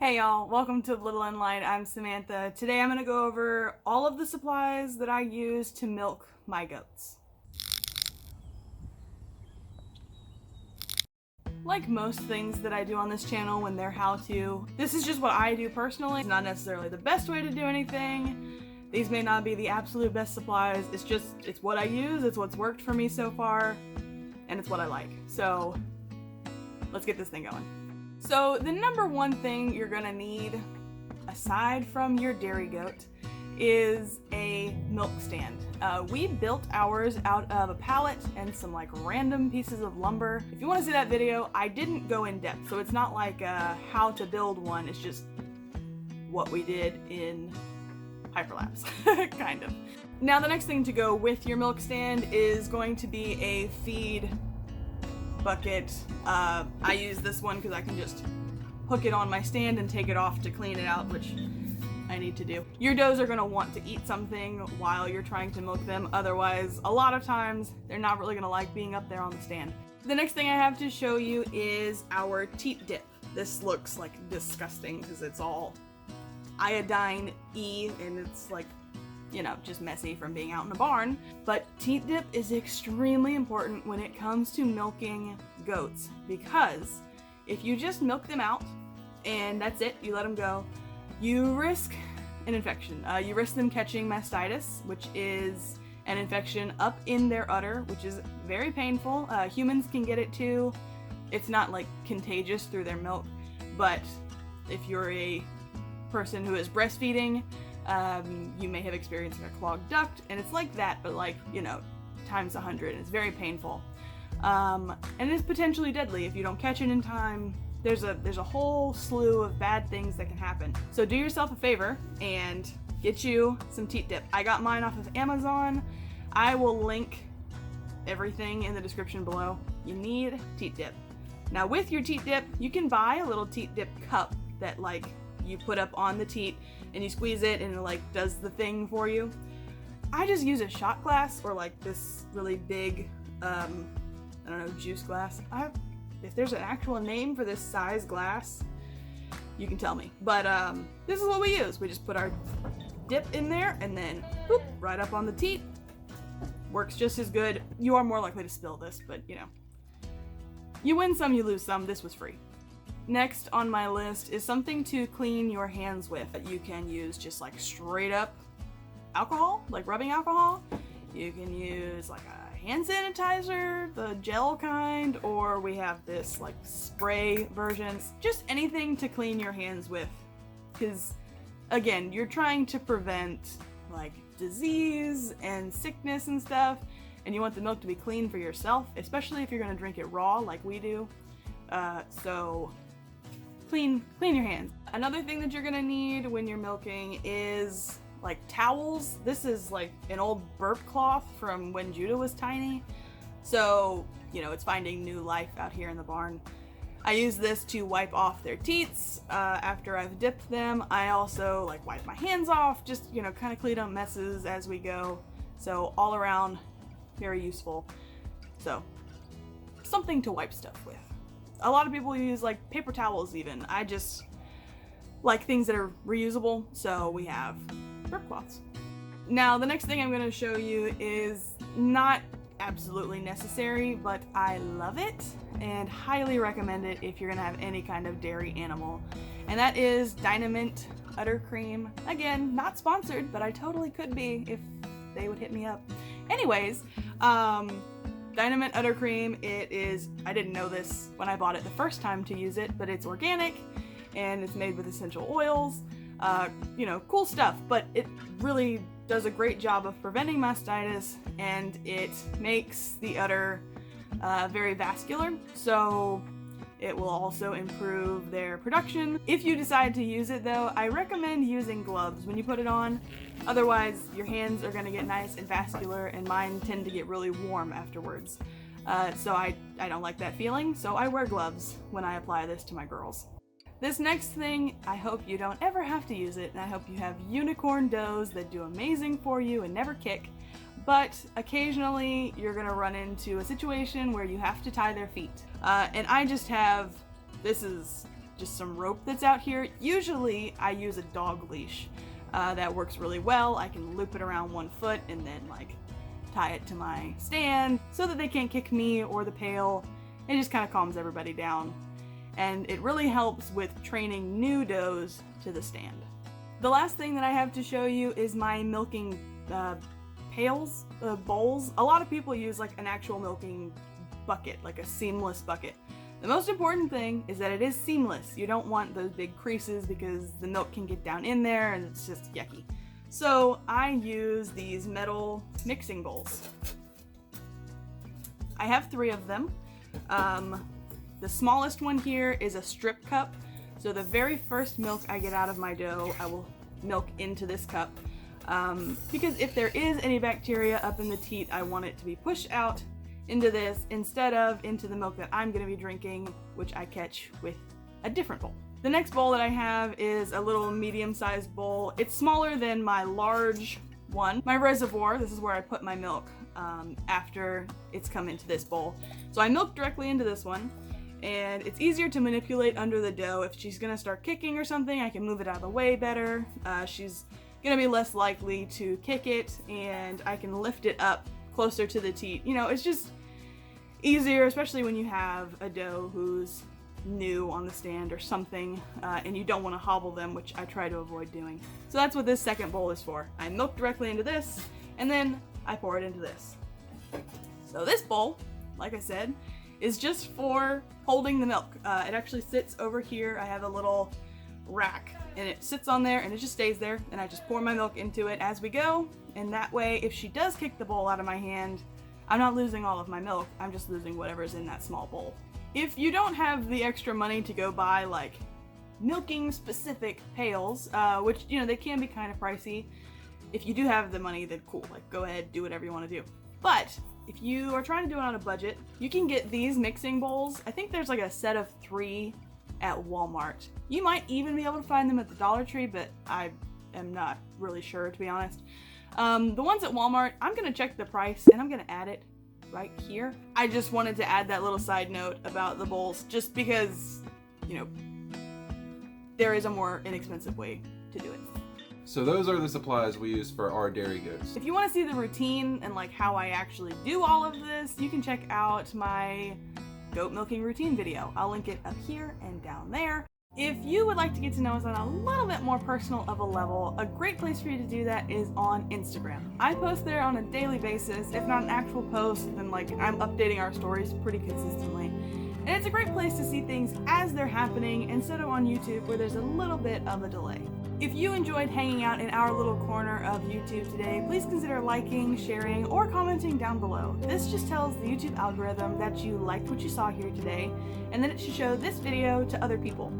Hey y'all, welcome to Little and Light. I'm Samantha. Today I'm going to go over all of the supplies that I use to milk my goats. Like most things that I do on this channel when they're how-to, this is just what I do personally. It's not necessarily the best way to do anything. These may not be the absolute best supplies. It's what I use, it's what's worked for me so far, and it's what I like. So let's get this thing going. So the number one thing you're gonna need, aside from your dairy goat, is a milk stand. We built ours out of a pallet and some like random pieces of lumber. If you want to see that video, I didn't go in depth, so it's not like how to build one, it's just what we did in hyperlapse, kind of. Now the next thing to go with your milk stand is going to be a feed bucket. I use this one because I can just hook it on my stand and take it off to clean it out, which I need to do. Your does are going to want to eat something while you're trying to milk them, otherwise a lot of times they're not really going to like being up there on the stand. The next thing I have to show you is our Teat dip. This looks like disgusting because it's all iodine-y and it's like, you know, just messy from being out in a barn. But Teat dip is extremely important when it comes to milking goats, because if you just milk them out and that's it, you let them go, you risk an infection. You risk them catching mastitis, which is an infection up in their udder, which is very painful. Humans can get it too. It's not like contagious through their milk, but if you're a person who is breastfeeding, you may have experienced a clogged duct, and it's like that, but like, you know, times 100, and it's very painful. And it's potentially deadly if you don't catch it in time. There's a whole slew of bad things that can happen. So do yourself a favor and get you some Teat dip. I got mine off of Amazon. I will link everything in the description below. You need Teat dip. Now with your Teat dip, you can buy a little Teat dip cup that like you put up on the teat and you squeeze it and it like does the thing for you. I just use a shot glass or like this really big, I don't know, juice glass. If there's an actual name for this size glass, you can tell me. But this is what we use. We just put our dip in there and then boop, right up on the teat. Works just as good. You are more likely to spill this, but you know. You win some, you lose some. This was free. Next on my list is something to clean your hands with. You can use just like straight up alcohol, like rubbing alcohol. You can use like a hand sanitizer, the gel kind, or we have this like spray version. Just anything to clean your hands with, because again, you're trying to prevent like disease and sickness and stuff, and you want the milk to be clean for yourself, especially if you're going to drink it raw like we do. So clean your hands. Another thing that you're gonna need when you're milking is like towels. This is like an old burp cloth from when Judah was tiny. So, you know, it's finding new life out here in the barn. I use this to wipe off their teats after I've dipped them. I also like wipe my hands off, just, you know, kind of clean up messes as we go. So all around, very useful. So something to wipe stuff with. A lot of people use like paper towels even. I just like things that are reusable, so we have burp cloths. Now the next thing I'm going to show you is not absolutely necessary, but I love it and highly recommend it if you're going to have any kind of dairy animal. And that is Dynamint udder cream. Again, not sponsored, but I totally could be if they would hit me up. Anyways, Dynamint udder cream, it is, I didn't know this when I bought it the first time to use it, but it's organic and it's made with essential oils, you know, cool stuff, but it really does a great job of preventing mastitis, and it makes the udder very vascular, so it will also improve their production. If you decide to use it though, I recommend using gloves when you put it on. Otherwise, your hands are going to get nice and vascular, and mine tend to get really warm afterwards. So I don't like that feeling, so I wear gloves when I apply this to my girls. This next thing, I hope you don't ever have to use it, and I hope you have unicorn does that do amazing for you and never kick. But occasionally you're going to run into a situation where you have to tie their feet. And I just have, this is just some rope that's out here. Usually I use a dog leash. That works really well. I can loop it around one foot and then like tie it to my stand so that they can't kick me or the pail. It just kind of calms everybody down. And it really helps with training new does to the stand. The last thing that I have to show you is my milking pails, bowls. A lot of people use like an actual milking bucket, like a seamless bucket. The most important thing is that it is seamless. You don't want those big creases because the milk can get down in there and it's just yucky. So I use these metal mixing bowls. I have 3 of them. The smallest one here is a strip cup. So the very first milk I get out of my dough, I will milk into this cup. Because if there is any bacteria up in the teat, I want it to be pushed out into this instead of into the milk that I'm going to be drinking, which I catch with a different bowl. The next bowl that I have is a little medium-sized bowl. It's smaller than my large one. My reservoir, this is where I put my milk after it's come into this bowl. So I milk directly into this one, and it's easier to manipulate under the dough. If she's gonna start kicking or something, I can move it out of the way better. She's gonna be less likely to kick it, and I can lift it up closer to the teat. You know, it's just easier, especially when you have a doe who's new on the stand or something, and you don't want to hobble them, which I try to avoid doing. So that's what this second bowl is for. I milk directly into this, and then I pour it into this. So this bowl, like I said, is just for holding the milk. It actually sits over here. I have a little rack, and it sits on there, and it just stays there, and I just pour my milk into it as we go, and that way, if she does kick the bowl out of my hand, I'm not losing all of my milk, I'm just losing whatever's in that small bowl. If you don't have the extra money to go buy like milking specific pails, which, you know, they can be kind of pricey, if you do have the money, then cool, like go ahead, do whatever you want to do. But if you are trying to do it on a budget, you can get these mixing bowls. I think there's like a set of 3 at Walmart. You might even be able to find them at the Dollar Tree, but I am not really sure, to be honest. The ones at Walmart, I'm gonna check the price and I'm gonna add it right here. I just wanted to add that little side note about the bowls just because, you know, there is a more inexpensive way to do it. So those are the supplies we use for our dairy goats. If you want to see the routine and like how I actually do all of this, you can check out my goat milking routine video. I'll link it up here and down there. If you would like to get to know us on a little bit more personal of a level, a great place for you to do that is on Instagram. I post there on a daily basis. If not an actual post, then like I'm updating our stories pretty consistently. And it's a great place to see things as they're happening instead of on YouTube where there's a little bit of a delay. If you enjoyed hanging out in our little corner of YouTube today, please consider liking, sharing, or commenting down below. This just tells the YouTube algorithm that you liked what you saw here today, and that it should show this video to other people.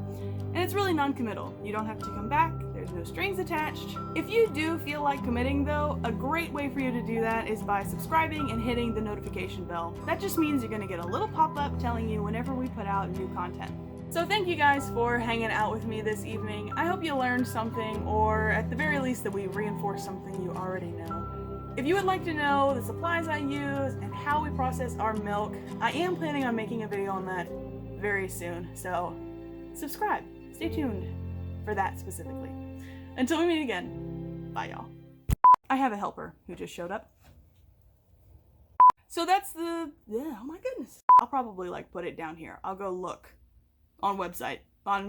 And it's really non-committal. You don't have to come back, there's no strings attached. If you do feel like committing though, a great way for you to do that is by subscribing and hitting the notification bell. That just means you're gonna get a little pop-up telling you whenever we put out new content. So thank you guys for hanging out with me this evening. I hope you learned something, or at the very least that we reinforced something you already know. If you would like to know the supplies I use and how we process our milk, I am planning on making a video on that very soon, so subscribe. Stay tuned for that specifically. Until we meet again, bye y'all. I have a helper who just showed up. So that's oh my goodness. I'll probably like put it down here. I'll go look on website, wow.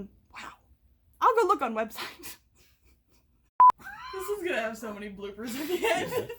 I'll go look on website. This is gonna have so many bloopers at the end.